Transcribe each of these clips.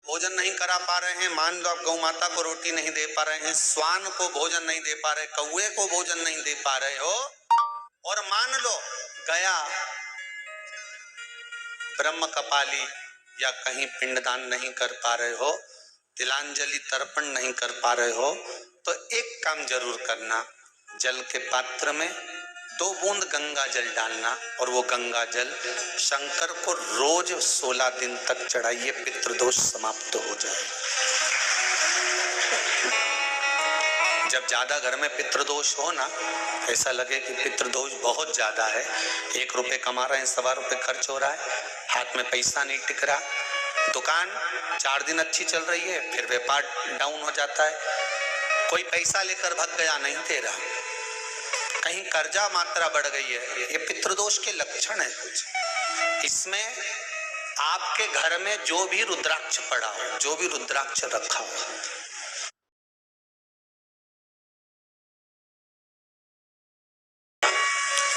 भोजन नहीं करा पा रहे हैं, मान लो आप गौ माता को रोटी नहीं दे पा रहे हैं, स्वान को भोजन नहीं दे पा रहे, कौवे को भोजन नहीं दे पा रहे हो, और मान लो गया ब्रह्म कपाली या कहीं पिंडदान नहीं कर पा रहे हो, तिलांजलि तर्पण नहीं कर पा रहे हो, तो एक काम जरूर करना, जल के पात्र में 2 बूंद गंगा जल डालना और वो गंगा जल शंकर को रोज 16 दिन तक चढ़ाइए, पितृदोष समाप्त हो जाए। जब ज्यादा घर में पितृदोष हो ना, ऐसा लगे कि पितृदोष बहुत ज्यादा है, 1 रुपए कमा रहे हैं, 1.25 रुपए खर्च हो रहा है, हाथ में पैसा नहीं टिक रहा, दुकान 4 दिन अच्छी चल रही है, फिर व्यापार डाउन हो जाता है, कोई पैसा लेकर भग गया, नहीं दे रहा, कहीं कर्जा मात्रा बढ़ गई है, ये पितृदोष के लक्षण है कुछ। इसमें आपके घर में जो भी रुद्राक्ष पड़ा हो, जो भी रुद्राक्ष रखा हो,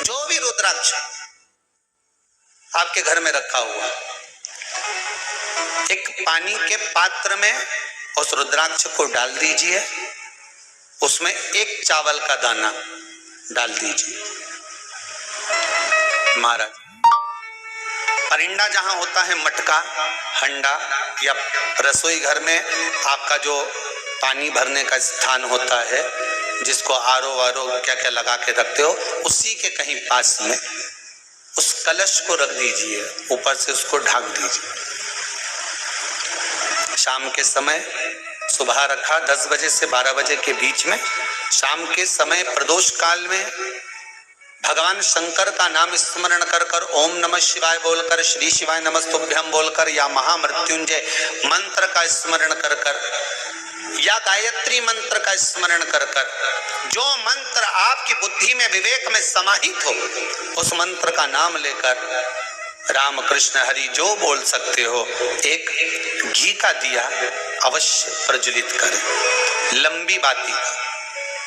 जो भी रुद्राक्ष आपके घर में रखा हुआ, एक पानी के पात्र में उस रुद्राक्ष को डाल दीजिए, उसमें 1 चावल का दाना डाल दीजिए। महाराज, परिंदा जहां होता है, मटका, हंडा या रसोई घर में आपका जो पानी भरने का स्थान होता है, जिसको आरो वारो क्या क्या लगा के रखते हो, उसी के कहीं पास में उस कलश को रख दीजिए, ऊपर से उसको ढक दीजिए। शाम के समय, सुबह रखा 10 बजे से 12 बजे के बीच में, शाम के समय प्रदोष काल में भगवान शंकर का नाम स्मरण कर कर, ओम नमः शिवाय बोलकर, श्री शिवाय नमस्तुभ्यम बोलकर, या महामृत्युंजय मंत्र का स्मरण कर कर, या गायत्री मंत्र का स्मरण कर कर, जो मंत्र आपकी बुद्धि में, विवेक में समाहित हो, उस मंत्र का नाम लेकर राम कृष्ण हरि जो बोल सकते हो, एक घी का दिया अवश्य प्रज्वलित करें, लंबी बाती का।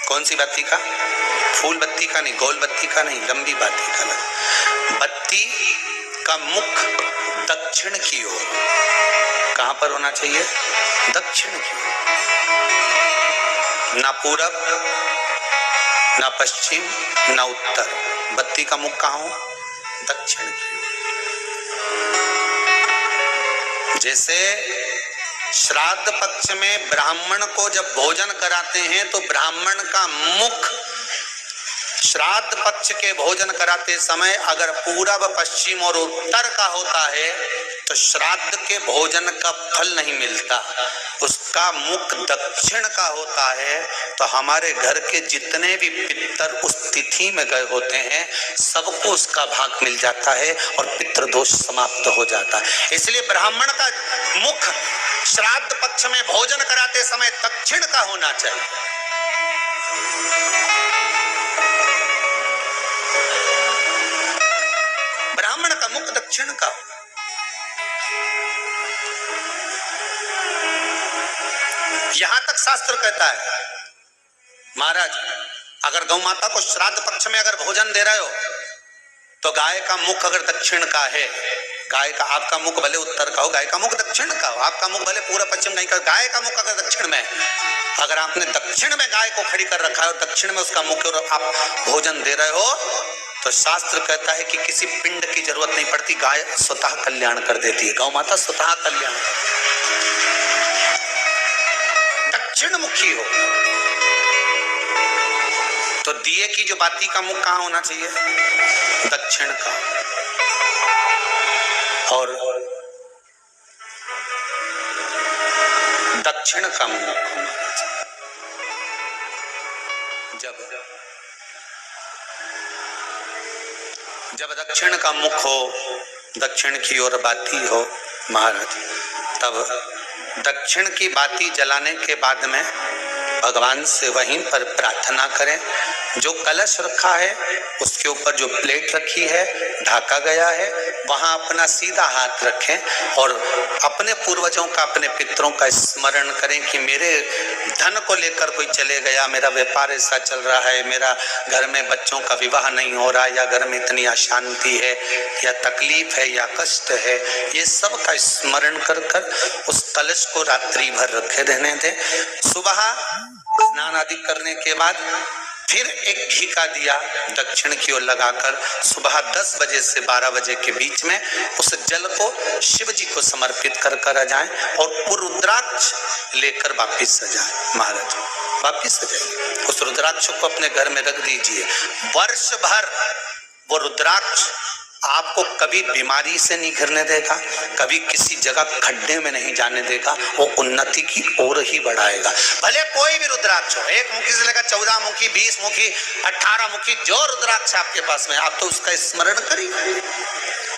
कौन सी बत्ती का? फूल बत्ती का नहीं, गोल बत्ती का नहीं, लंबी बत्ती का। बत्ती का मुख दक्षिण की ओर, कहां पर होना चाहिए? दक्षिण की ओर, ना पूरब, ना पश्चिम, ना उत्तर। बत्ती का मुख कहां हो? दक्षिण की ओर। जैसे श्राद्ध पक्ष में ब्राह्मण को जब भोजन कराते हैं तो ब्राह्मण का मुख श्राद्ध पक्ष के भोजन कराते समय अगर पूरब, पश्चिम और उत्तर का होता है तो श्राद्ध के भोजन का फल नहीं मिलता, उसका मुख दक्षिण का होता है तो हमारे घर के जितने भी पितर उस तिथि में गए होते हैं सबको उसका भाग मिल जाता है और पितृदोष समाप्त हो जाता है। इसलिए ब्राह्मण का मुख श्राद्ध पक्ष में भोजन कराते समय दक्षिण का होना चाहिए। ब्राह्मण का मुख दक्षिण का। यहां तक शास्त्र कहता है महाराज, अगर गौ माता को श्राद्ध पक्ष में अगर भोजन दे रहे हो तो गाय का मुख अगर दक्षिण का है, गाय का, आपका मुख भले उत्तर का हो, गाय का मुख दक्षिण का हो, आपका मुख भले पूरा पश्चिम नहीं का, गाय का मुख अगर दक्षिण में, अगर आपने दक्षिण में गाय को खड़ी कर रखा है और दक्षिण में उसका मुख और आप भोजन दे रहे हो तो शास्त्र कहता है कि किसी पिंड की जरूरत नहीं पड़ती, गाय स्वतः कल्याण कर देती है, गौ माता स्वतः कल्याण। दक्षिण मुखी हो तो दिए की जो बाती का मुख कहां होना चाहिए? दक्षिण का। और दक्षिण का मुख होना चाहिए। जब दक्षिण का मुख हो, दक्षिण की ओर बाती हो महाराज, तब दक्षिण की बाती जलाने के बाद में भगवान से वहीं पर प्रार्थना करें, जो कलश रखा है उसके ऊपर जो प्लेट रखी है, ढका गया है, वहां अपना सीधा हाथ रखें और अपने पूर्वजों का, अपने पितरों का स्मरण करें कि मेरे धन को लेकर कोई चले गया, मेरा व्यापार ऐसा चल रहा है, मेरा घर में बच्चों का विवाह नहीं हो रहा, या घर में इतनी अशांति है, या तकलीफ है, या कष्ट है, ये सब का स्मरण कर कर उस कलश को रात्रि भर रखे रहने दें। सुबह स्नान आदि करने के बाद फिर एक घी का दिया दक्षिण की ओर लगाकर सुबह 10 बजे से 12 बजे के बीच में उस जल को शिव जी को समर्पित कर कर आ जाएं और वो रुद्राक्ष लेकर वापिस आ जाएं। महाराज वापिस आ जाएंगे, उस रुद्राक्ष को अपने घर में रख दीजिए। वर्ष भर वो रुद्राक्ष आपको कभी बीमारी से नहीं घिरने देगा, कभी किसी जगह खड्डे में नहीं जाने देगा, वो उन्नति की ओर ही बढ़ाएगा। भले कोई भी रुद्राक्ष हो, 1 मुखी से लेकर 14 मुखी, 20 मुखी, 18 मुखी, जो रुद्राक्ष आपके पास में, आप तो उसका स्मरण करिए।